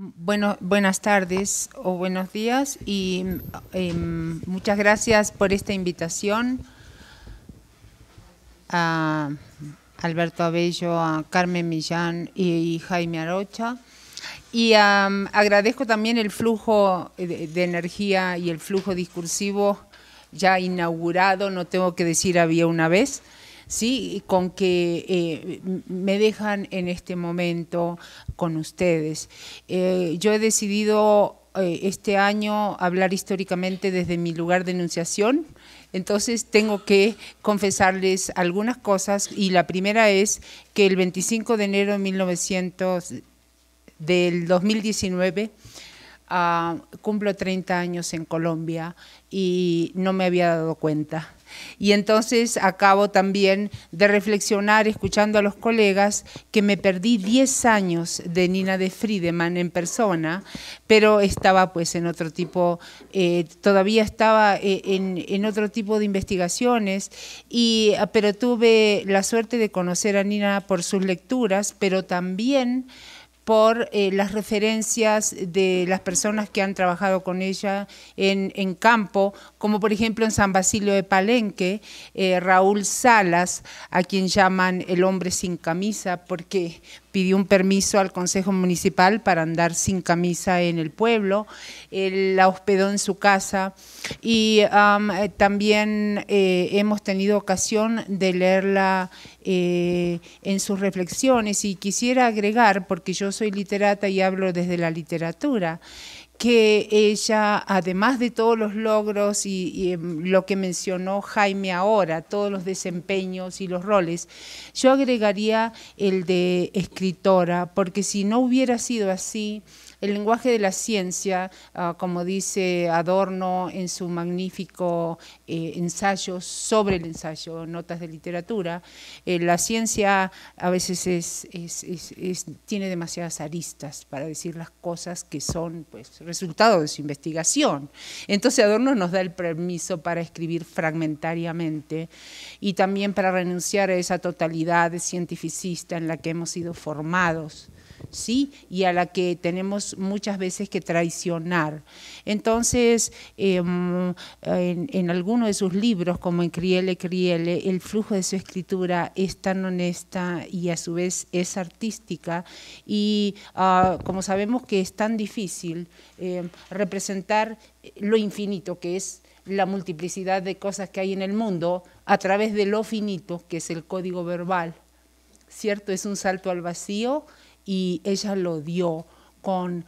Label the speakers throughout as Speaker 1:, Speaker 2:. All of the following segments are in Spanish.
Speaker 1: Bueno, buenas tardes o buenos días y muchas gracias por esta invitación a Alberto Abello, a Carmen Millán y Jaime Arocha. Y agradezco también el flujo de energía y el flujo discursivo ya inaugurado, no tengo que decir había una vez, ¿sí? Con que me dejan en este momento con ustedes. Yo he decidido este año hablar históricamente desde mi lugar de enunciación, entonces tengo que confesarles algunas cosas y la primera es que el 25 de enero de del 2019 cumplo 30 años en Colombia y no me había dado cuenta. Y entonces acabo también de reflexionar, escuchando a los colegas, que me perdí 10 años de Nina de Friedemann en persona, pero estaba pues en otro tipo, todavía estaba en otro tipo de investigaciones, pero tuve la suerte de conocer a Nina por sus lecturas, pero también por las referencias de las personas que han trabajado con ella en campo, como por ejemplo en San Basilio de Palenque, Raúl Salas, a quien llaman el hombre sin camisa, porque pidió un permiso al Consejo Municipal para andar sin camisa en el pueblo, él la hospedó en su casa y también hemos tenido ocasión de leerla en sus reflexiones y quisiera agregar, porque yo soy literata y hablo desde la literatura, que ella, además de todos los logros y lo que mencionó Jaime ahora, todos los desempeños y los roles, yo agregaría el de escritora, porque si no hubiera sido así, el lenguaje de la ciencia, como dice Adorno en su magnífico ensayo sobre el ensayo, Notas de Literatura, la ciencia a veces tiene demasiadas aristas para decir las cosas que son pues, resultado de su investigación. Entonces Adorno nos da el permiso para escribir fragmentariamente y también para renunciar a esa totalidad cientificista en la que hemos sido formados, ¿sí? Y a la que tenemos muchas veces que traicionar. Entonces, en alguno de sus libros, como en Crielle, el flujo de su escritura es tan honesta y a su vez es artística y como sabemos que es tan difícil representar lo infinito que es la multiplicidad de cosas que hay en el mundo a través de lo finito, que es el código verbal, ¿cierto? Es un salto al vacío y ella lo dio con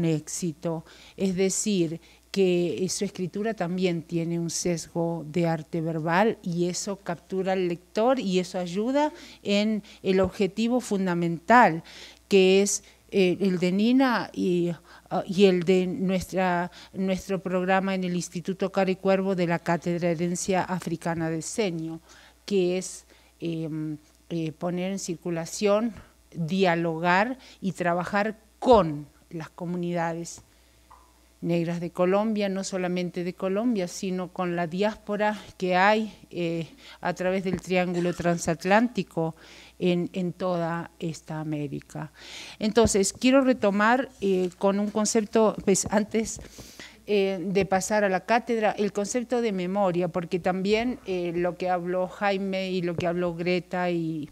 Speaker 1: éxito. Es decir, que su escritura también tiene un sesgo de arte verbal y eso captura al lector y eso ayuda en el objetivo fundamental, que es el de Nina y el de nuestro programa en el Instituto Cara y Cuervo de la Cátedra de Herencia Africana de Senio, que es poner en circulación, dialogar y trabajar con las comunidades negras de Colombia, no solamente de Colombia, sino con la diáspora que hay a través del Triángulo Transatlántico en toda esta América. Entonces, quiero retomar con un concepto, pues antes de pasar a la cátedra, el concepto de memoria, porque también lo que habló Jaime y lo que habló Greta y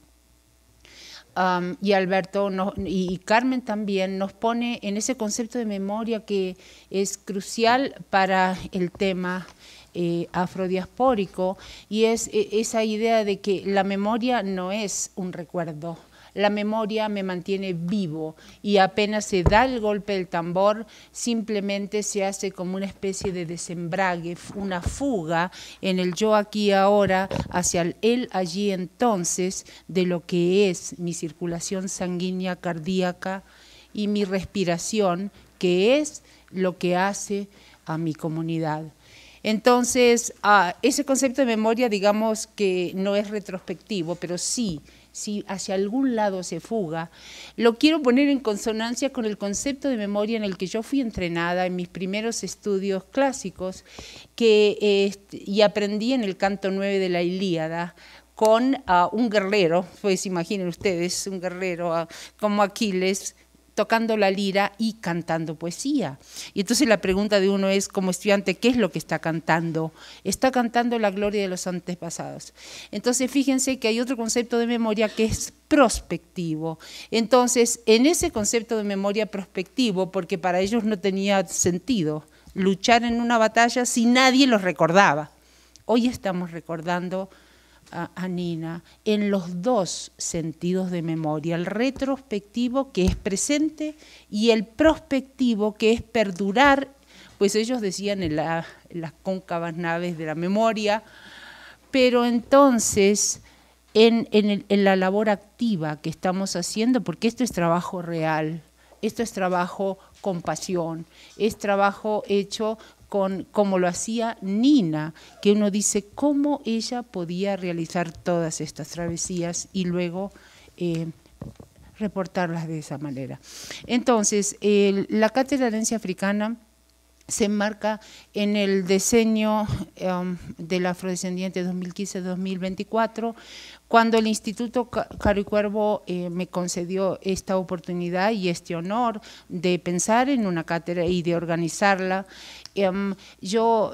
Speaker 1: Alberto y Carmen también nos pone en ese concepto de memoria que es crucial para el tema afrodiaspórico y es esa idea de que la memoria no es un recuerdo. La memoria me mantiene vivo y apenas se da el golpe del tambor, simplemente se hace como una especie de desembrague, una fuga en el yo aquí y ahora hacia el él allí entonces de lo que es mi circulación sanguínea cardíaca y mi respiración, que es lo que hace a mi comunidad. Entonces, ese concepto de memoria, digamos que no es retrospectivo, pero sí, si hacia algún lado se fuga, lo quiero poner en consonancia con el concepto de memoria en el que yo fui entrenada en mis primeros estudios clásicos y aprendí en el canto 9 de la Ilíada con un guerrero, pues imaginen ustedes, un guerrero como Aquiles, tocando la lira y cantando poesía. Y entonces la pregunta de uno es, como estudiante, ¿qué es lo que está cantando? Está cantando la gloria de los antepasados. Entonces fíjense que hay otro concepto de memoria que es prospectivo. Entonces, en ese concepto de memoria prospectivo, porque para ellos no tenía sentido luchar en una batalla si nadie los recordaba. Hoy estamos recordando a Nina en los dos sentidos de memoria, el retrospectivo, que es presente, y el prospectivo, que es perdurar, pues ellos decían en las cóncavas naves de la memoria, pero entonces en la labor activa que estamos haciendo, porque esto es trabajo real, esto es trabajo con pasión, es trabajo hecho como lo hacía Nina, que uno dice cómo ella podía realizar todas estas travesías y luego reportarlas de esa manera. Entonces, la Cátedra de Herencia Africana se enmarca en el diseño del Afrodescendiente 2015-2024, cuando el Instituto Caro y Cuervo me concedió esta oportunidad y este honor de pensar en una cátedra y de organizarla. Yo,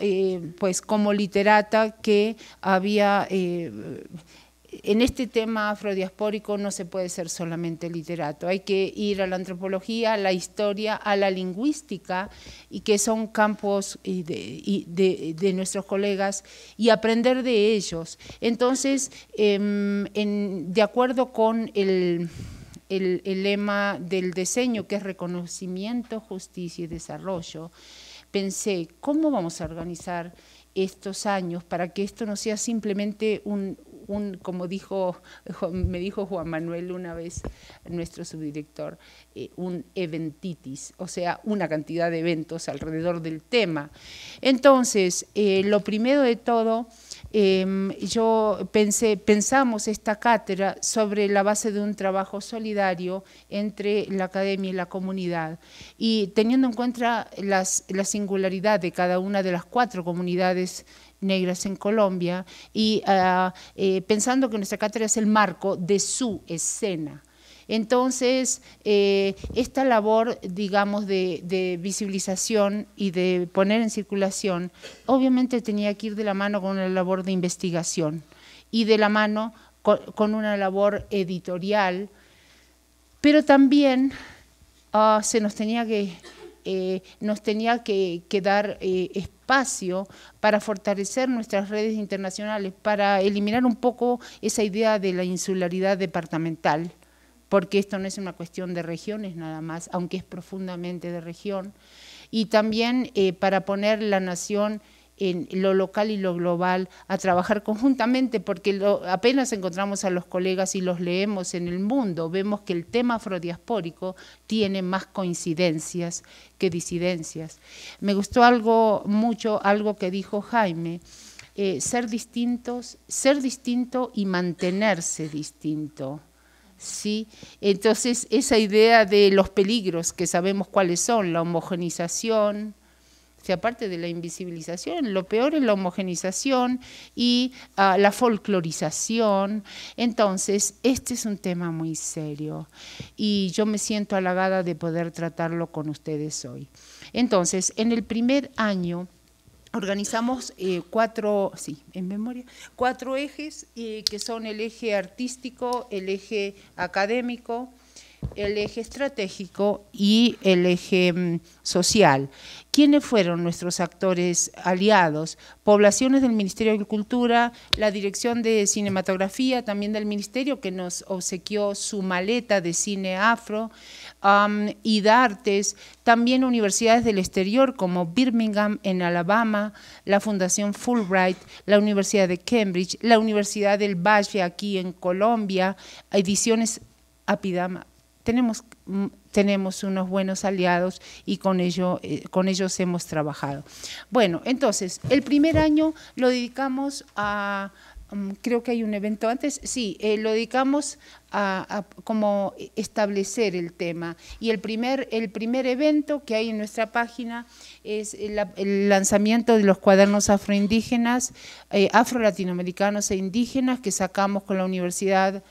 Speaker 1: pues como literata que había... en este tema afrodiaspórico no se puede ser solamente literato, hay que ir a la antropología, a la historia, a la lingüística, y que son campos de nuestros colegas, y aprender de ellos. Entonces, de acuerdo con el lema del diseño, que es reconocimiento, justicia y desarrollo, pensé, ¿cómo vamos a organizar estos años para que esto no sea simplemente como me dijo Juan Manuel una vez, nuestro subdirector, un eventitis, o sea, una cantidad de eventos alrededor del tema? Entonces, lo primero de todo, pensamos esta cátedra sobre la base de un trabajo solidario entre la academia y la comunidad, y teniendo en cuenta la singularidad de cada una de las 4 comunidades negras en Colombia, y pensando que nuestra cátedra es el marco de su escena. Entonces, esta labor, digamos, de visibilización y de poner en circulación, obviamente tenía que ir de la mano con una labor de investigación y de la mano con una labor editorial, pero también se nos tenía que dar espacio para fortalecer nuestras redes internacionales, para eliminar un poco esa idea de la insularidad departamental, porque esto no es una cuestión de regiones nada más, aunque es profundamente de región, y también para poner la nación en lo local y lo global a trabajar conjuntamente, porque apenas encontramos a los colegas y los leemos en el mundo, vemos que el tema afrodiaspórico tiene más coincidencias que disidencias. Me gustó mucho algo que dijo Jaime, ser distinto y mantenerse distinto. ¿Sí? Entonces, esa idea de los peligros que sabemos cuáles son, la homogenización, o sea, aparte de la invisibilización, lo peor es la homogenización y la folclorización. Entonces, este es un tema muy serio y yo me siento halagada de poder tratarlo con ustedes hoy. Entonces, en el primer año organizamos 4 ejes, que son el eje artístico, el eje académico, el eje estratégico y el eje social. ¿Quiénes fueron nuestros actores aliados? Poblaciones del Ministerio de Cultura, la Dirección de Cinematografía, también del Ministerio, que nos obsequió su maleta de cine afro, y de artes, también universidades del exterior como Birmingham en Alabama, la Fundación Fulbright, la Universidad de Cambridge, la Universidad del Valle aquí en Colombia, Ediciones Apidama. Tenemos unos buenos aliados y con ellos hemos trabajado. Bueno, entonces, el primer año lo dedicamos a, creo que hay un evento antes, sí, lo dedicamos a como establecer el tema. Y el primer evento que hay en nuestra página es el lanzamiento de los cuadernos afroindígenas, afro-latinoamericanos e indígenas, que sacamos con la Universidad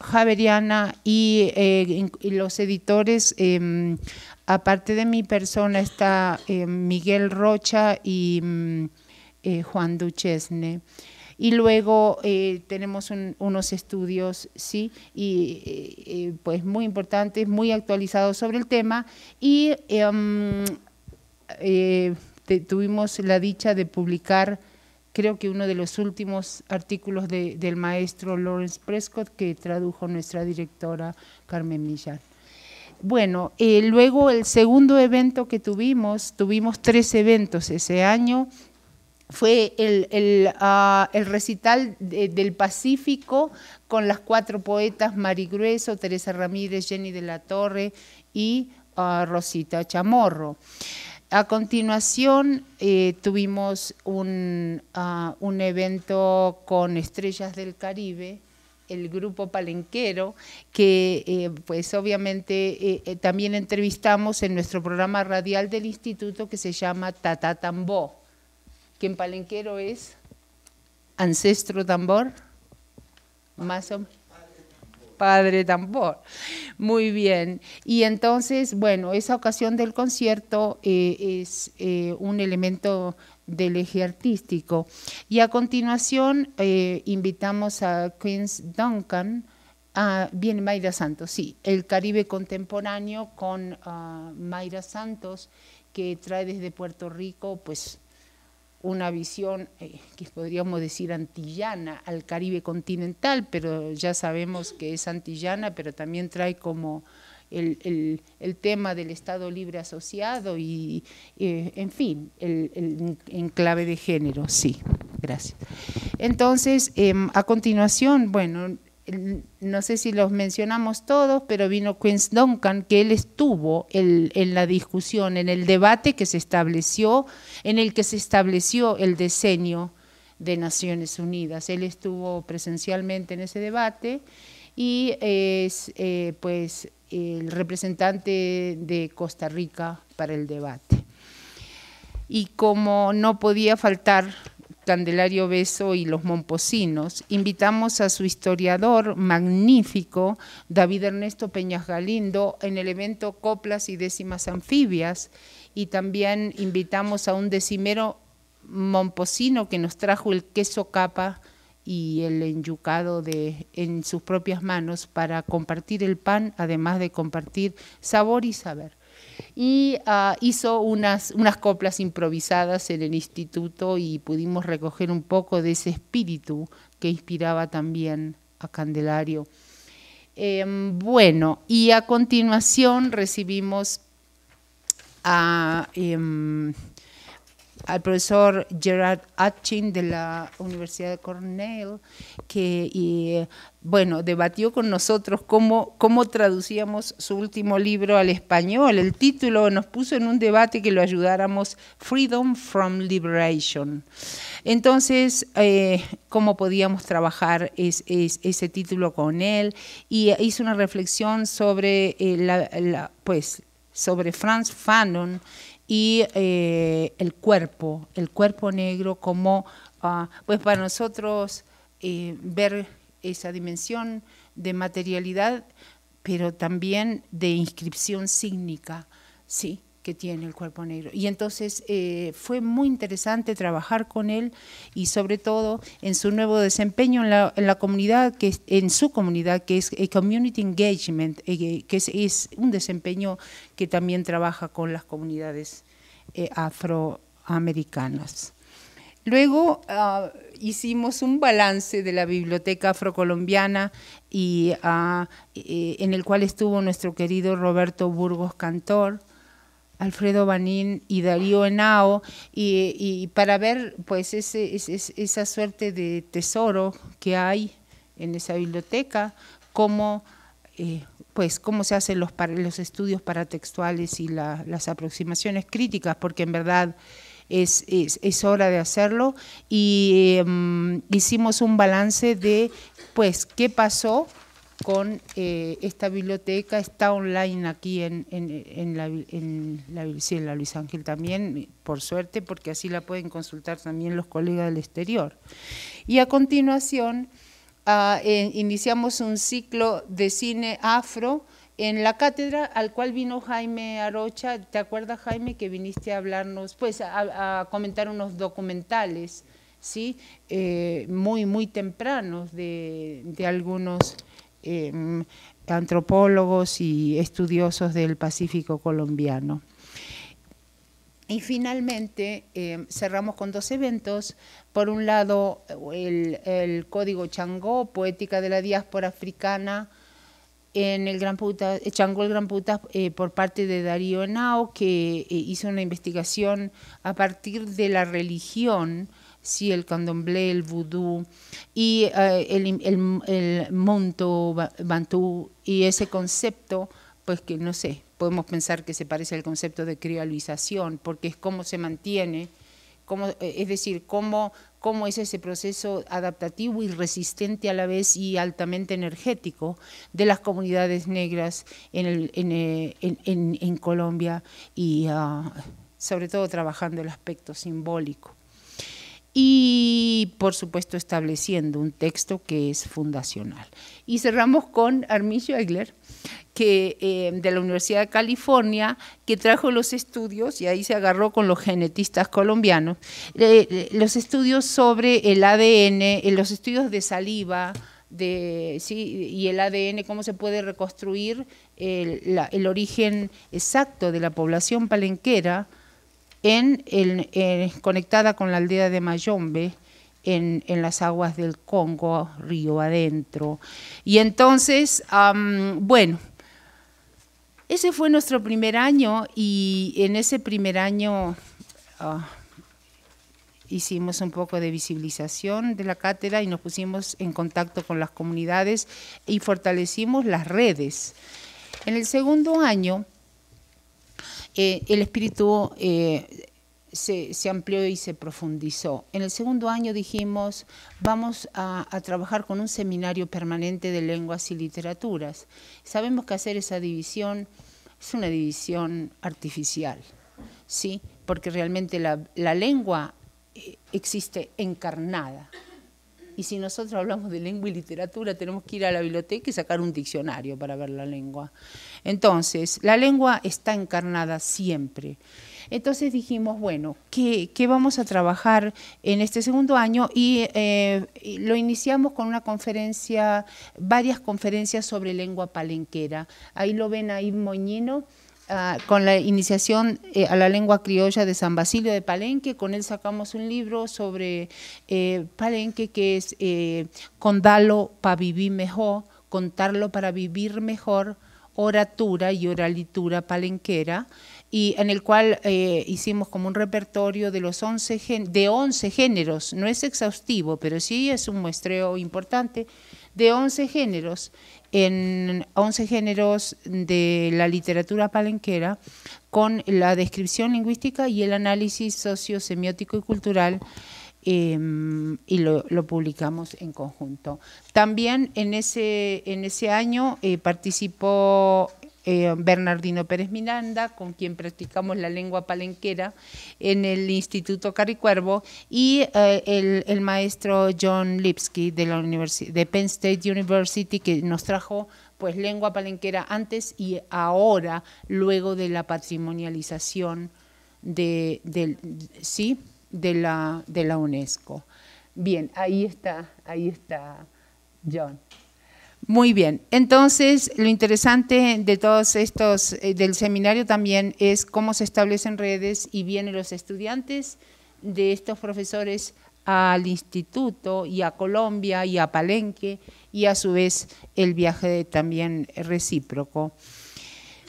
Speaker 1: Javeriana y los editores, aparte de mi persona, está Miguel Rocha y Juan Duchesne. Y luego tenemos unos estudios, ¿sí? Y pues muy importantes, muy actualizados sobre el tema, y tuvimos la dicha de publicar, creo que uno de los últimos artículos del maestro Lawrence Prescott, que tradujo nuestra directora Carmen Millán. Bueno, luego el segundo evento que tuvimos 3 eventos ese año. Fue el recital del Pacífico con las 4 poetas, Mari Grueso, Teresa Ramírez, Jenny de la Torre y Rosita Chamorro. A continuación tuvimos un evento con Estrellas del Caribe, el grupo palenquero, que pues obviamente también entrevistamos en nuestro programa radial del instituto, que se llama Tatá Tambó, que en palenquero es ancestro tambor, más o menos. Padre tambor. Muy bien. Y entonces, bueno, esa ocasión del concierto es un elemento del eje artístico. Y a continuación invitamos a Queens Duncan, viene Mayra Santos, sí, el Caribe contemporáneo con Mayra Santos, que trae desde Puerto Rico, pues, una visión que podríamos decir antillana al Caribe continental, pero ya sabemos que es antillana, pero también trae como el tema del Estado Libre Asociado y en fin, el enclave de género, sí, gracias. Entonces, a continuación, bueno, no sé si los mencionamos todos, pero vino Queens Duncan, que él estuvo en la discusión, en el debate que se estableció, en el que se estableció el decenio de Naciones Unidas. Él estuvo presencialmente en ese debate y es pues el representante de Costa Rica para el debate. Y como no podía faltar Candelario Beso y los Momposinos, invitamos a su historiador magnífico, David Ernesto Peñas Galindo, en el evento Coplas y Décimas Anfibias, y también invitamos a un decimero momposino que nos trajo el queso capa y el enyucado en sus propias manos para compartir el pan, además de compartir sabor y saber. Y hizo unas coplas improvisadas en el instituto y pudimos recoger un poco de ese espíritu que inspiraba también a Candelario. Bueno, y a continuación recibimos al profesor Gerard Atkin de la Universidad de Cornell, que bueno, debatió con nosotros cómo traducíamos su último libro al español. El título nos puso en un debate que lo ayudáramos, Freedom from Liberation. Entonces, cómo podíamos trabajar ese título con él, y hizo una reflexión sobre, sobre Frantz Fanon y el cuerpo negro, como pues para nosotros ver esa dimensión de materialidad, pero también de inscripción sígnica, sí, que tiene el cuerpo negro. Y entonces fue muy interesante trabajar con él, y sobre todo en su nuevo desempeño en la comunidad, en su comunidad, que es Community Engagement, que es un desempeño que también trabaja con las comunidades afroamericanas. Luego hicimos un balance de la biblioteca afrocolombiana y en el cual estuvo nuestro querido Roberto Burgos Cantor, Alfredo Banín y Darío Henao, y para ver pues esa suerte de tesoro que hay en esa biblioteca, cómo se hacen los estudios paratextuales y las aproximaciones críticas, porque en verdad es hora de hacerlo. Y hicimos un balance de pues qué pasó con esta biblioteca. Está online aquí en la Luis Ángel también, por suerte, porque así la pueden consultar también los colegas del exterior. Y a continuación iniciamos un ciclo de cine afro en la cátedra, al cual vino Jaime Arocha. ¿Te acuerdas, Jaime, que viniste a hablarnos, pues a comentar unos documentales, ¿sí? Muy tempranos de algunos antropólogos y estudiosos del Pacífico colombiano. Y finalmente cerramos con 2 eventos. Por un lado, el Código Changó, Poética de la Diáspora Africana, en el Gran Puta, Changó el Gran Puta, por parte de Darío Henao, que hizo una investigación a partir de la religión, sí, el candomblé, el vudú y el monto bantú, y ese concepto, pues que no sé, podemos pensar que se parece al concepto de criolización, porque es cómo se mantiene, es decir, cómo es ese proceso adaptativo y resistente a la vez y altamente energético de las comunidades negras en Colombia, y sobre todo trabajando el aspecto simbólico. Y, por supuesto, estableciendo un texto que es fundacional. Y cerramos con Armillo Egler, que, de la Universidad de California, que trajo los estudios, y ahí se agarró con los genetistas colombianos, los estudios sobre el ADN, los estudios de saliva, ¿sí? Y el ADN, cómo se puede reconstruir el origen exacto de la población palenquera, conectada con la aldea de Mayombe, en las aguas del Congo, río adentro. Y entonces, bueno, ese fue nuestro primer año, y en ese primer año hicimos un poco de visibilización de la cátedra y nos pusimos en contacto con las comunidades y fortalecimos las redes. En el segundo año, el espíritu se amplió y se profundizó. En el segundo año dijimos, vamos a trabajar con un seminario permanente de lenguas y literaturas. Sabemos que hacer esa división es una división artificial, ¿sí? Porque realmente la lengua existe encarnada. Y si nosotros hablamos de lengua y literatura, tenemos que ir a la biblioteca y sacar un diccionario para ver la lengua. Entonces, la lengua está encarnada siempre. Entonces dijimos, bueno, ¿qué vamos a trabajar en este segundo año? Y lo iniciamos con una conferencia, varias conferencias sobre lengua palenquera. Ahí lo ven ahí Moñino, con la iniciación a la lengua criolla de San Basilio de Palenque. Con él sacamos un libro sobre Palenque, que es Condalo para vivir mejor, contarlo para vivir mejor, oratura y oralitura palenquera, y en el cual hicimos como un repertorio de los 11 géneros, no es exhaustivo, pero sí es un muestreo importante, de 11 géneros, en 11 géneros de la literatura palenquera, con la descripción lingüística y el análisis sociosemiótico y cultural, y lo publicamos en conjunto. También en ese año participó Bernardino Pérez Miranda, con quien practicamos la lengua palenquera en el Instituto Caricuervo, y el maestro John Lipsky de Penn State University, que nos trajo pues lengua palenquera antes y ahora, luego de la patrimonialización de la UNESCO. Bien, ahí está John. Muy bien, entonces lo interesante de todos estos, del seminario también, es cómo se establecen redes y vienen los estudiantes de estos profesores al instituto y a Colombia y a Palenque, y a su vez el viaje también recíproco.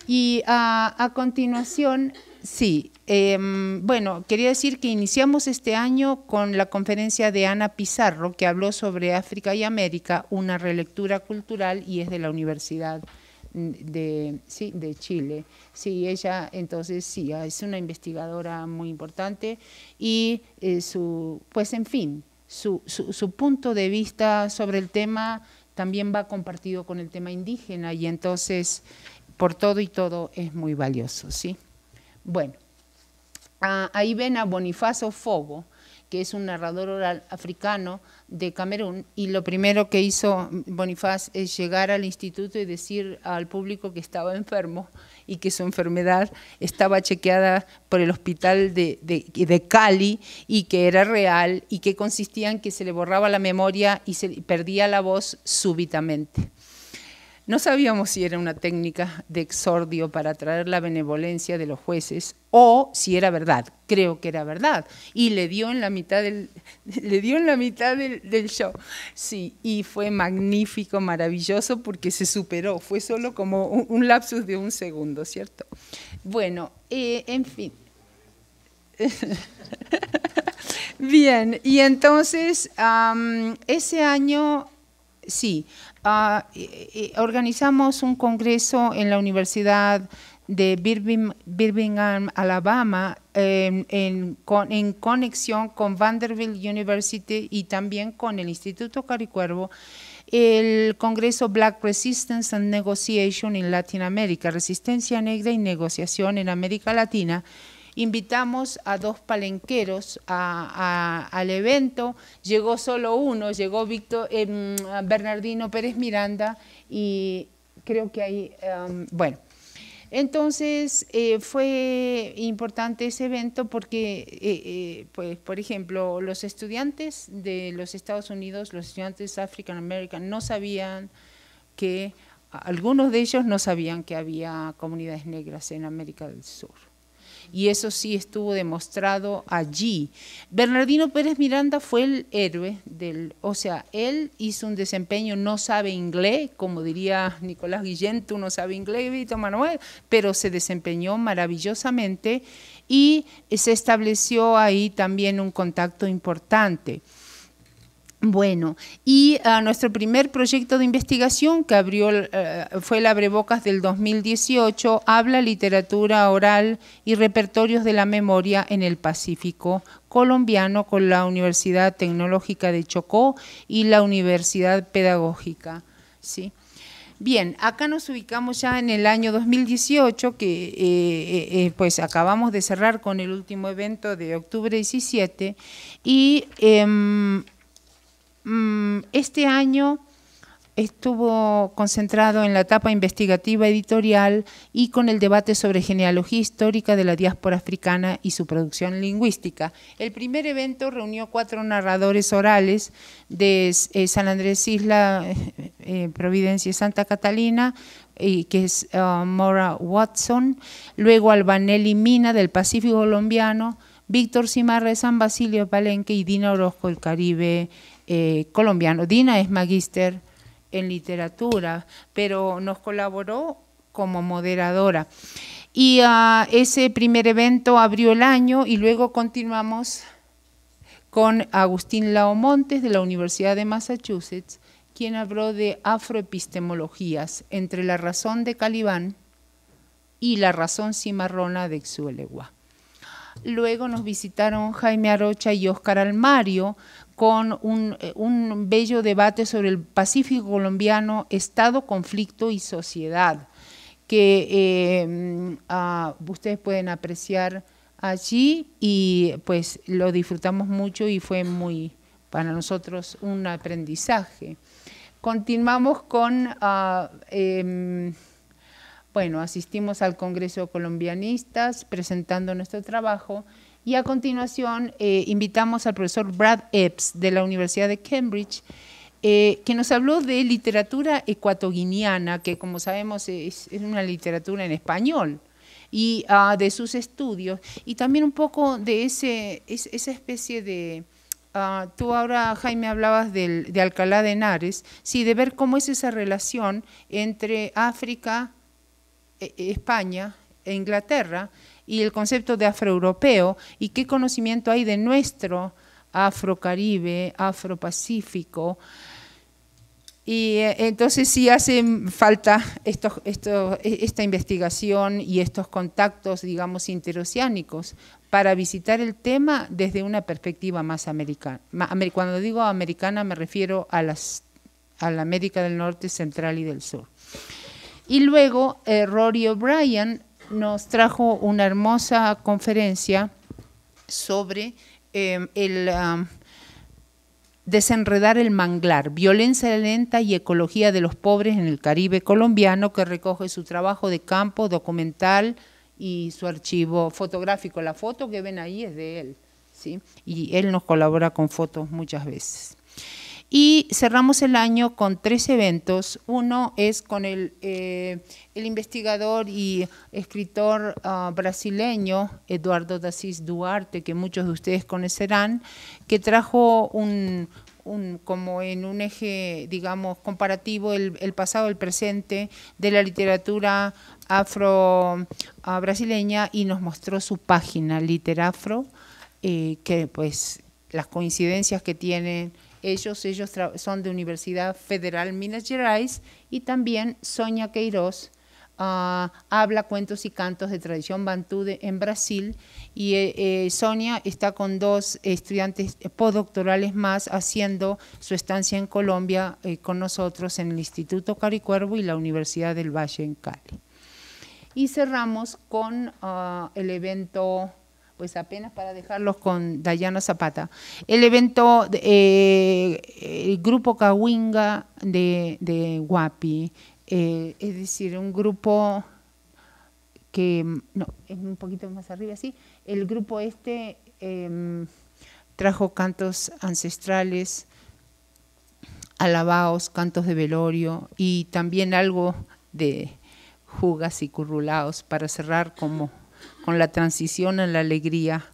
Speaker 1: Y a continuación, sí, bueno, quería decir que iniciamos este año con la conferencia de Ana Pizarro, que habló sobre África y América, una relectura cultural, y es de la Universidad de Chile. Sí, ella entonces sí, es una investigadora muy importante, y pues en fin, su punto de vista sobre el tema también va compartido con el tema indígena, y entonces por todo y todo es muy valioso, ¿sí? Bueno, ahí ven a Bonifacio Fogo, que es un narrador oral africano de Camerún, y lo primero que hizo Bonifaz es llegar al instituto y decir al público que estaba enfermo y que su enfermedad estaba chequeada por el hospital de Cali y que era real y que consistía en que se le borraba la memoria y se perdía la voz súbitamente. No sabíamos si era una técnica de exordio para atraer la benevolencia de los jueces o si era verdad. Creo que era verdad. Y le dio en la mitad del show. Sí, y fue magnífico, maravilloso, porque se superó. Fue solo como un lapsus de un segundo, ¿cierto? Bueno, en fin. Bien, y entonces ese año, sí, organizamos un congreso en la Universidad de Birmingham, Alabama, en conexión con Vanderbilt University y también con el Instituto Caricuervo, el Congreso Black Resistance and Negotiation in Latin America, Resistencia Negra y Negociación en América Latina. Invitamos a 2 palenqueros al evento, llegó solo uno, llegó Bernardino Pérez Miranda, y creo que ahí, bueno, entonces fue importante ese evento porque, pues, por ejemplo, los estudiantes de los Estados Unidos, los estudiantes African American, no sabían que, algunos de ellos no sabían que había comunidades negras en América del Sur. Y eso sí estuvo demostrado allí. Bernardino Pérez Miranda fue el héroe o sea, él hizo un desempeño, no sabe inglés, como diría Nicolás Guillén, tú no sabes inglés, Víctor Manuel, pero se desempeñó maravillosamente y se estableció ahí también un contacto importante. Bueno, y nuestro primer proyecto de investigación que abrió fue el Abrebocas del 2018, habla literatura oral y repertorios de la memoria en el Pacífico colombiano con la Universidad Tecnológica de Chocó y la Universidad Pedagógica, ¿sí? Bien, acá nos ubicamos ya en el año 2018, que pues acabamos de cerrar con el último evento de octubre 17, y este año estuvo concentrado en la etapa investigativa editorial y con el debate sobre genealogía histórica de la diáspora africana y su producción lingüística. El primer evento reunió 4 narradores orales de San Andrés Isla, Providencia y Santa Catalina, que es Maura Watson, luego Albanelli Mina del Pacífico colombiano, Víctor Cimarra de San Basilio Palenque y Dina Orozco del Caribe colombiano. Dina es magíster en literatura, pero nos colaboró como moderadora. Y ese primer evento abrió el año y luego continuamos con Agustín Lao Montes de la Universidad de Massachusetts, quien habló de afroepistemologías entre la razón de Calibán y la razón cimarrona de Exuelegua. Luego nos visitaron Jaime Arocha y Óscar Almario con un bello debate sobre el Pacífico colombiano, Estado, conflicto y sociedad, que ustedes pueden apreciar allí y pues lo disfrutamos mucho y fue muy, para nosotros, un aprendizaje. Continuamos con... bueno, asistimos al Congreso de Colombianistas presentando nuestro trabajo y a continuación invitamos al profesor Brad Epps de la Universidad de Cambridge, que nos habló de literatura ecuatoguineana, que como sabemos es una literatura en español, y de sus estudios, y también un poco de esa especie de... tú ahora, Jaime, hablabas de Alcalá de Henares, sí, de ver cómo es esa relación entre África, España e Inglaterra y el concepto de afroeuropeo y qué conocimiento hay de nuestro afrocaribe, afropacífico. Y entonces sí hace falta esta investigación y estos contactos, digamos, interoceánicos para visitar el tema desde una perspectiva más americana. Cuando digo americana me refiero a la América del Norte, Central y del Sur. Y luego Rory O'Brien nos trajo una hermosa conferencia sobre Desenredar el manglar, violencia lenta y ecología de los pobres en el Caribe colombiano, que recoge su trabajo de campo, documental y su archivo fotográfico. La foto que ven ahí es de él, ¿sí? Y él nos colabora con fotos muchas veces. Y cerramos el año con 3 eventos. Uno es con el investigador y escritor brasileño Eduardo de Assis Duarte, que muchos de ustedes conocerán, que trajo como en un eje, digamos, comparativo el pasado, el presente de la literatura afro-brasileña, y nos mostró su página Literafro, que pues las coincidencias que tienen ellos son de Universidad Federal Minas Gerais, y también Sonia Queiroz habla cuentos y cantos de tradición bantú en Brasil, y Sonia está con 2 estudiantes postdoctorales más haciendo su estancia en Colombia con nosotros en el Instituto Caricuervo y la Universidad del Valle en Cali. Y cerramos con el evento, pues apenas para dejarlos con Dayana Zapata, el evento, el grupo Cahuinga de Huapi, es decir, un grupo que, no, es un poquito más arriba, sí, el grupo trajo cantos ancestrales, alabaos, cantos de velorio y también algo de jugas y currulaos para cerrar como con la transición a la alegría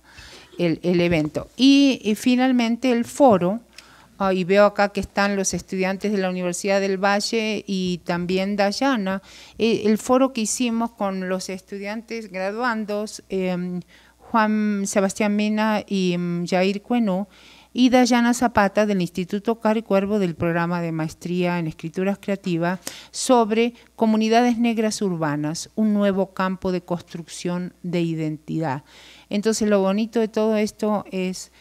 Speaker 1: el evento. Y finalmente el foro, y veo acá que están los estudiantes de la Universidad del Valle y también Dayana, el foro que hicimos con los estudiantes graduandos, Juan Sebastián Mena y Jair Cuenú, y Dayana Zapata del Instituto Caricuervo del programa de maestría en escrituras creativas sobre comunidades negras urbanas, un nuevo campo de construcción de identidad. Entonces lo bonito de todo esto es,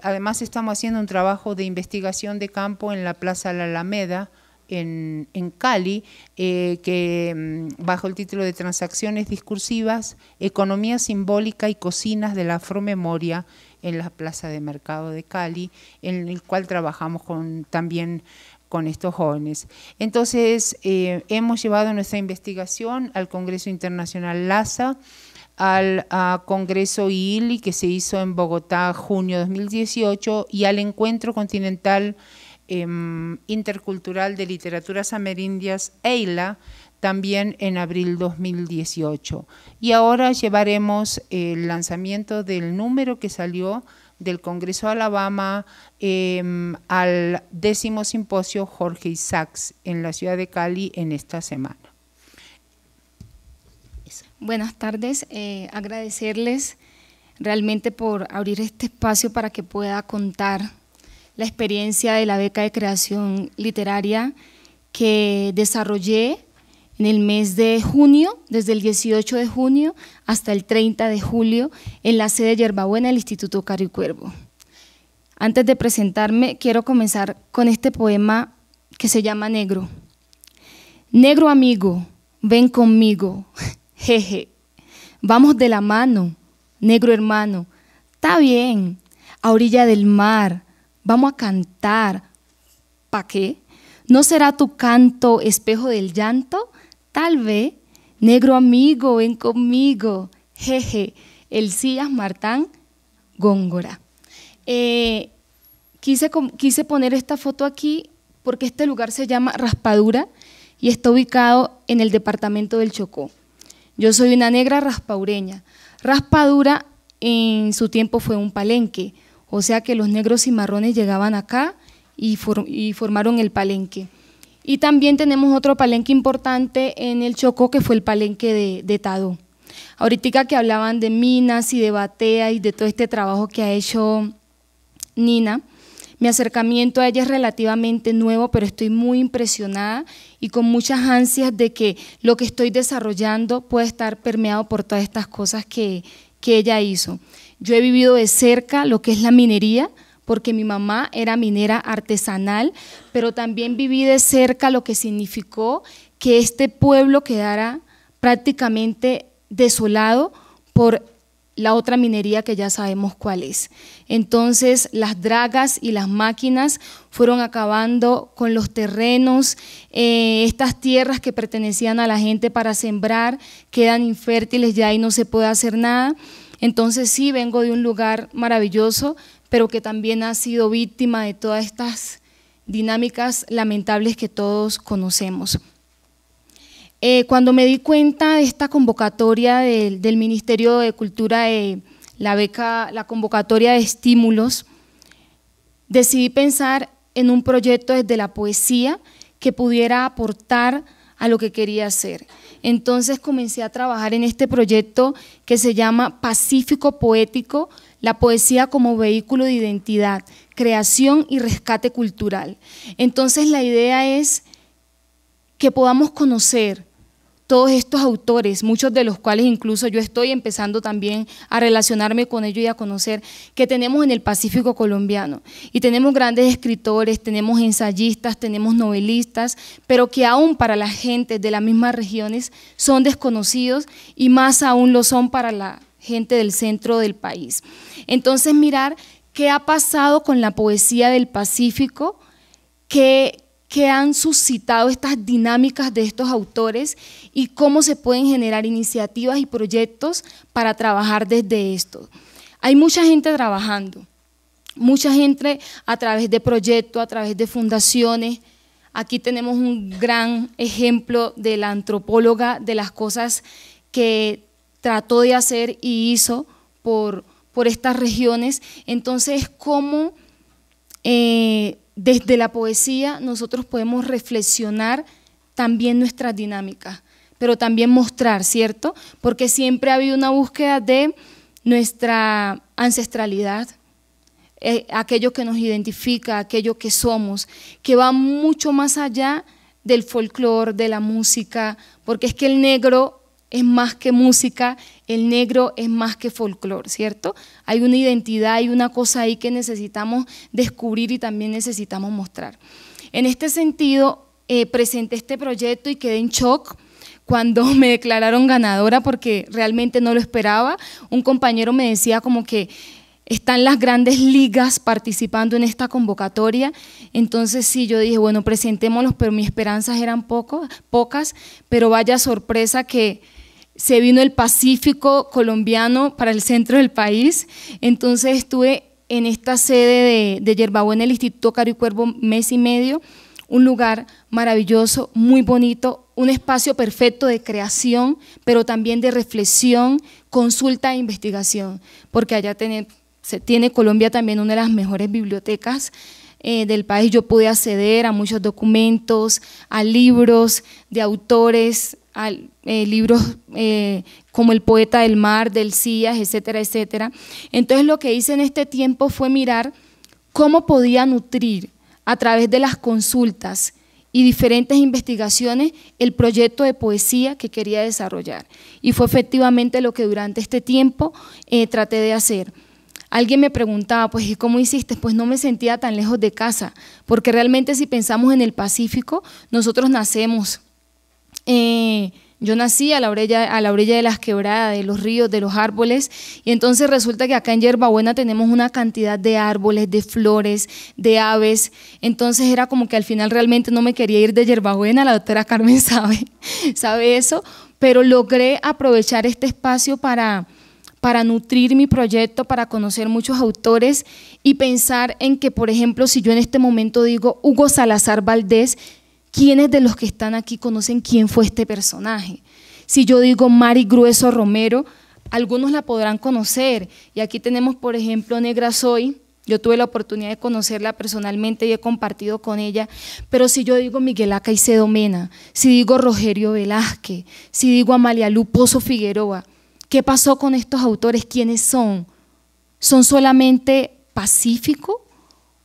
Speaker 1: además estamos haciendo un trabajo de investigación de campo en la Plaza La Alameda, en Cali, que bajo el título de Transacciones Discursivas, Economía Simbólica y Cocinas de la Afromemoria en la Plaza de Mercado de Cali, en el cual trabajamos también con estos jóvenes. Entonces, hemos llevado nuestra investigación al Congreso Internacional LASA, al Congreso IILI, que se hizo en Bogotá junio 2018, y al Encuentro Continental Intercultural de Literaturas Amerindias, EILA, también en abril 2018. Y ahora llevaremos el lanzamiento del número que salió del Congreso de Alabama al 10º simposio Jorge Isaacs en la ciudad de Cali en esta semana.
Speaker 2: Buenas tardes, agradecerles realmente por abrir este espacio para que pueda contar la experiencia de la beca de creación literaria que desarrollé en el mes de junio, desde el 18 de junio hasta el 30 de julio, en la sede de Yerbabuena del Instituto Caricuervo. Antes de presentarme, quiero comenzar con este poema que se llama Negro. Negro amigo, ven conmigo, jeje, vamos de la mano, negro hermano, está bien, a orilla del mar, vamos a cantar, ¿pa' qué? ¿No será tu canto espejo del llanto? Tal vez, negro amigo, ven conmigo, jeje, Elías Martán Góngora. Quise poner esta foto aquí porque este lugar se llama Raspadura y está ubicado en el departamento del Chocó. Yo soy una negra raspaureña. Raspadura en su tiempo fue un palenque, o sea que los negros cimarrones llegaban acá y formaron el palenque. Y también tenemos otro palenque importante en el Chocó, que fue el palenque de Tadó. Ahorita que hablaban de minas y de batea y de todo este trabajo que ha hecho Nina, mi acercamiento a ella es relativamente nuevo, pero estoy muy impresionada y con muchas ansias de que lo que estoy desarrollando pueda estar permeado por todas estas cosas que ella hizo. Yo he vivido de cerca lo que es la minería, porque mi mamá era minera artesanal, pero también viví de cerca lo que significó que este pueblo quedara prácticamente desolado por la otra minería que ya sabemos cuál es. Entonces, las dragas y las máquinas fueron acabando con los terrenos, estas tierras que pertenecían a la gente para sembrar quedan infértiles ya y no se puede hacer nada. Entonces sí, vengo de un lugar maravilloso, pero que también ha sido víctima de todas estas dinámicas lamentables que todos conocemos. Cuando me di cuenta de esta convocatoria del Ministerio de Cultura, la convocatoria de estímulos, decidí pensar en un proyecto desde la poesía que pudiera aportar a lo que quería hacer. Entonces comencé a trabajar en este proyecto que se llama Pacífico Poético, la poesía como vehículo de identidad, creación y rescate cultural. Entonces la idea es que podamos conocer todos estos autores, muchos de los cuales incluso yo estoy empezando también a relacionarme con ellos y a conocer, que tenemos en el Pacífico colombiano. Y tenemos grandes escritores, tenemos ensayistas, tenemos novelistas, pero que aún para la gente de las mismas regiones son desconocidos y más aún lo son para la gente del centro del país. Entonces mirar qué ha pasado con la poesía del Pacífico, que han suscitado estas dinámicas de estos autores y cómo se pueden generar iniciativas y proyectos para trabajar desde esto. Hay mucha gente trabajando, mucha gente a través de proyectos, a través de fundaciones. Aquí tenemos un gran ejemplo de la antropóloga, de las cosas que trató de hacer y hizo por estas regiones. Entonces, cómo desde la poesía nosotros podemos reflexionar también nuestras dinámicas, pero también mostrar, ¿cierto? Porque siempre ha habido una búsqueda de nuestra ancestralidad, aquello que nos identifica, aquello que somos, que va mucho más allá del folclore, de la música, porque es que el negro es más que música, el negro es más que folclore, ¿cierto? Hay una identidad, hay una cosa ahí que necesitamos descubrir y también necesitamos mostrar. En este sentido, presenté este proyecto y quedé en shock cuando me declararon ganadora porque realmente no lo esperaba. Un compañero me decía como que están las grandes ligas participando en esta convocatoria, entonces sí, yo dije, bueno, presentémoslos, pero mis esperanzas eran pocas, pero vaya sorpresa que se vino el Pacífico colombiano para el centro del país. Entonces estuve en esta sede de Yerbabuena, el Instituto Caro y Cuervo, mes y medio, un lugar maravilloso, muy bonito, un espacio perfecto de creación, pero también de reflexión, consulta e investigación, porque allá tiene Colombia también una de las mejores bibliotecas del país. Yo pude acceder a muchos documentos, a libros de autores, a libros como El Poeta del Mar, del Cías, etcétera, etcétera. Entonces lo que hice en este tiempo fue mirar cómo podía nutrir a través de las consultas y diferentes investigaciones el proyecto de poesía que quería desarrollar. Y fue efectivamente lo que durante este tiempo traté de hacer. Alguien me preguntaba, pues, ¿y cómo hiciste? Pues no me sentía tan lejos de casa, porque realmente si pensamos en el Pacífico, nosotros nacemos. Yo nací a la orilla de las quebradas, de los ríos, de los árboles, y entonces resulta que acá en Yerbabuena tenemos una cantidad de árboles, de flores, de aves. Entonces era como que al final realmente no me quería ir de Yerbabuena, la doctora Carmen sabe eso, pero logré aprovechar este espacio para nutrir mi proyecto, para conocer muchos autores y pensar en que, por ejemplo, si yo en este momento digo Hugo Salazar Valdés, ¿quiénes de los que están aquí conocen quién fue este personaje? Si yo digo Mari Grueso Romero, algunos la podrán conocer, y aquí tenemos, por ejemplo, Negra Soy. Yo tuve la oportunidad de conocerla personalmente y he compartido con ella, pero si yo digo Miguel A. Caicedo Mena, si digo Rogerio Velázquez, si digo Amalia Lu Pozo Figueroa, ¿qué pasó con estos autores? ¿Quiénes son? ¿Son solamente Pacífico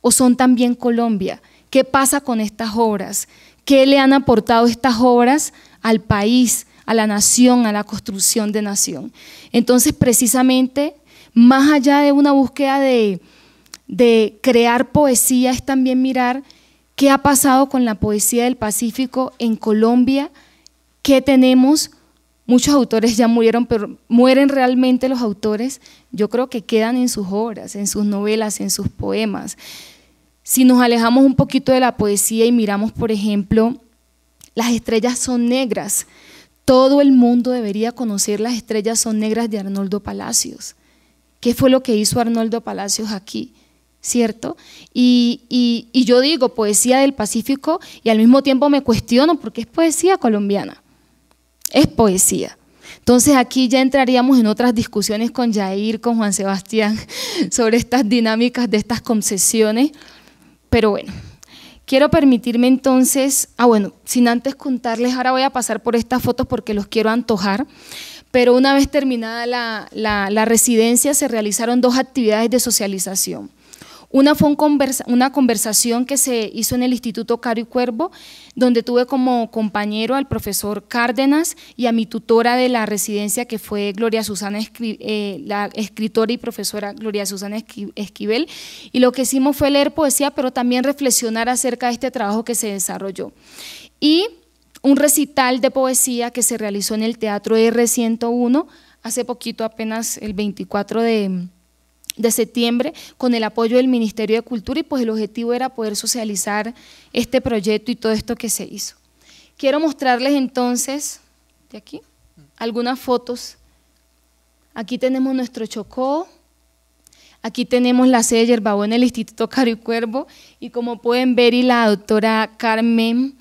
Speaker 2: o son también Colombia? ¿Qué pasa con estas obras? ¿Qué le han aportado estas obras al país, a la nación, a la construcción de nación? Entonces, precisamente, más allá de una búsqueda de crear poesía, es también mirar qué ha pasado con la poesía del Pacífico en Colombia, qué tenemos, muchos autores ya murieron, pero ¿mueren realmente los autores? Yo creo que quedan en sus obras, en sus novelas, en sus poemas. Si nos alejamos un poquito de la poesía y miramos, por ejemplo, Las estrellas son negras, todo el mundo debería conocer Las estrellas son negras de Arnoldo Palacios. ¿Qué fue lo que hizo Arnoldo Palacios aquí? ¿Cierto? Y yo digo poesía del Pacífico y al mismo tiempo me cuestiono porque es poesía colombiana, es poesía. Entonces aquí ya entraríamos en otras discusiones con Yair, con Juan Sebastián, sobre estas dinámicas de estas concesiones, pero bueno, quiero permitirme entonces, bueno, sin antes contarles, ahora voy a pasar por estas fotos porque los quiero antojar, pero una vez terminada la residencia se realizaron 2 actividades de socialización. Una fue una conversación que se hizo en el Instituto Caro y Cuervo, donde tuve como compañero al profesor Cárdenas y a mi tutora de la residencia, que fue Gloria Susana, la escritora y profesora Gloria Susana Esquivel, y lo que hicimos fue leer poesía, pero también reflexionar acerca de este trabajo que se desarrolló. Y un recital de poesía que se realizó en el Teatro R101, hace poquito, apenas el 24 de septiembre, con el apoyo del Ministerio de Cultura, y pues el objetivo era poder socializar este proyecto y todo esto que se hizo. Quiero mostrarles entonces, de aquí, algunas fotos. Aquí tenemos nuestro Chocó, aquí tenemos la sede de Yerbabuena en el Instituto Caro y Cuervo, y como pueden ver, y la doctora Carmen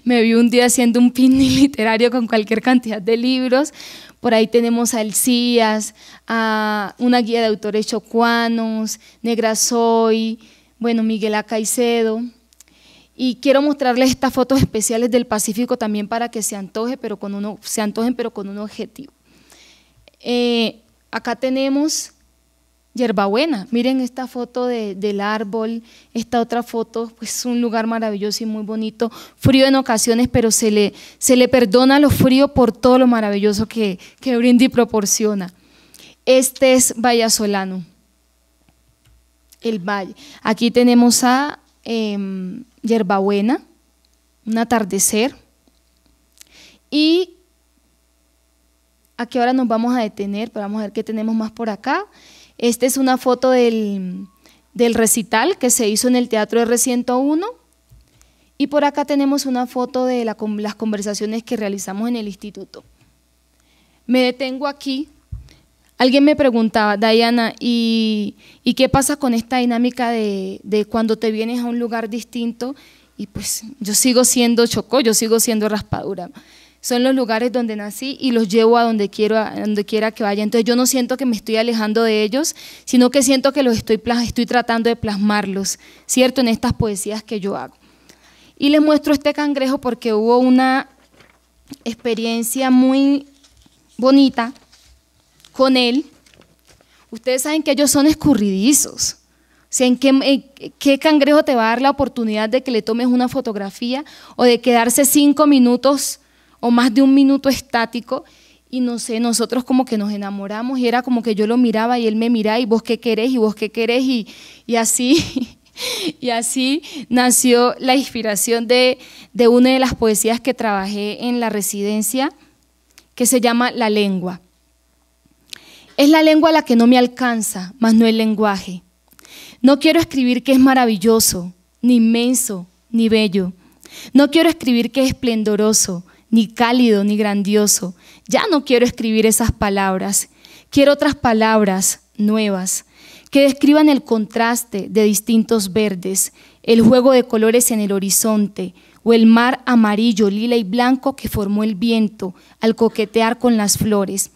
Speaker 2: me vio un día haciendo un picnic literario con cualquier cantidad de libros. Por ahí tenemos a Elcías, a una guía de autores chocuanos, Negra Soy, bueno, Miguel A. Caicedo. Y quiero mostrarles estas fotos especiales del Pacífico también para que se antojen, pero con un objetivo. Acá tenemos Yerbabuena, miren esta foto del árbol, esta otra foto, pues un lugar maravilloso y muy bonito, frío en ocasiones, pero se le perdona lo frío por todo lo maravilloso que Brindy proporciona. Este es Vallasolano, el valle. Aquí tenemos a Yerbabuena, un atardecer, y aquí ahora nos vamos a detener, pero vamos a ver qué tenemos más por acá. Esta es una foto del recital que se hizo en el Teatro R101, y por acá tenemos una foto de las conversaciones que realizamos en el instituto. Me detengo aquí. Alguien me preguntaba, Diana, ¿y qué pasa con esta dinámica de cuando te vienes a un lugar distinto? Y pues yo sigo siendo Chocó, yo sigo siendo Raspadura. Son los lugares donde nací y los llevo a donde quiera que vaya. Entonces yo no siento que me estoy alejando de ellos, sino que siento que los estoy tratando de plasmarlos, ¿cierto?, en estas poesías que yo hago. Y les muestro este cangrejo porque hubo una experiencia muy bonita con él. Ustedes saben que ellos son escurridizos. O sea, ¿en qué cangrejo te va a dar la oportunidad de que le tomes una fotografía o de quedarse 5 minutos o más de 1 minuto estático? Y no sé, nosotros como que nos enamoramos y era como que yo lo miraba y él me miraba y vos qué querés y vos qué querés y así, y así nació la inspiración de una de las poesías que trabajé en la residencia, que se llama La lengua. Es la lengua la que no me alcanza, mas no el lenguaje. No quiero escribir que es maravilloso, ni inmenso, ni bello. No quiero escribir que es esplendoroso, ni cálido, ni grandioso. Ya no quiero escribir esas palabras. Quiero otras palabras nuevas que describan el contraste de distintos verdes, el juego de colores en el horizonte o el mar amarillo, lila y blanco que formó el viento al coquetear con las flores.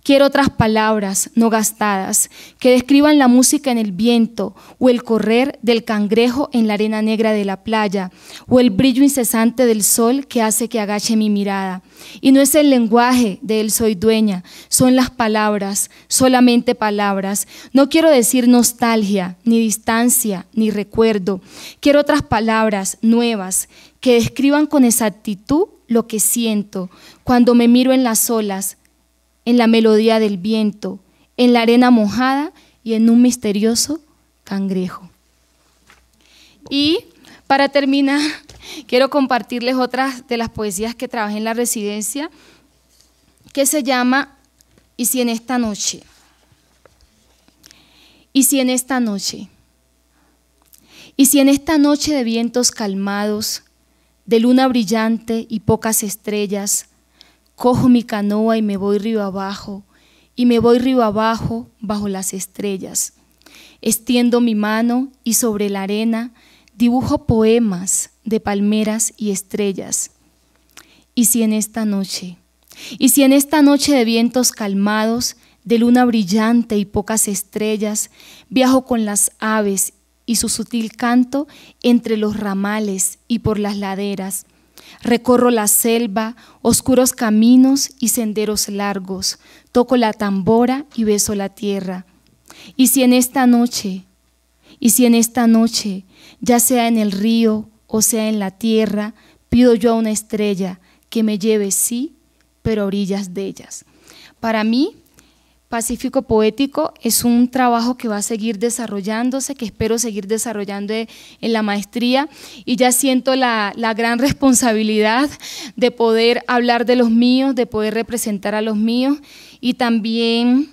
Speaker 2: Quiero otras palabras no gastadas que describan la música en el viento o el correr del cangrejo en la arena negra de la playa o el brillo incesante del sol que hace que agache mi mirada. Y no es el lenguaje de él soy dueña, son las palabras, solamente palabras. No quiero decir nostalgia, ni distancia, ni recuerdo. Quiero otras palabras nuevas que describan con exactitud lo que siento cuando me miro en las olas, en la melodía del viento, en la arena mojada y en un misterioso cangrejo. Y para terminar, quiero compartirles otras de las poesías que trabajé en la residencia. que se llama ¿Y si en esta noche? ¿Y si en esta noche? ¿Y si en esta noche de vientos calmados, de luna brillante y pocas estrellas, cojo mi canoa y me voy río abajo, y me voy río abajo bajo las estrellas? Extiendo mi mano y sobre la arena dibujo poemas de palmeras y estrellas. ¿Y si en esta noche? ¿Y si en esta noche de vientos calmados, de luna brillante y pocas estrellas, viajo con las aves y su sutil canto entre los ramales y por las laderas? Recorro la selva, oscuros caminos y senderos largos, toco la tambora y beso la tierra. ¿Y si en esta noche? ¿Y si en esta noche, ya sea en el río o sea en la tierra, pido yo a una estrella que me lleve, sí, pero a orillas de ellas? Para mí, Pacífico Poético es un trabajo que va a seguir desarrollándose, que espero seguir desarrollando en la maestría, y ya siento la gran responsabilidad de poder hablar de los míos, de poder representar a los míos, y también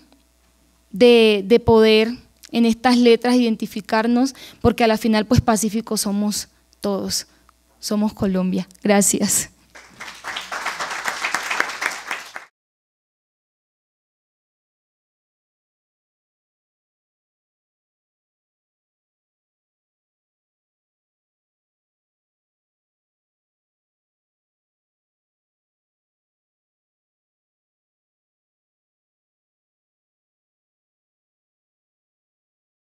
Speaker 2: de poder en estas letras identificarnos, porque a la final pues Pacífico somos todos, somos Colombia. Gracias.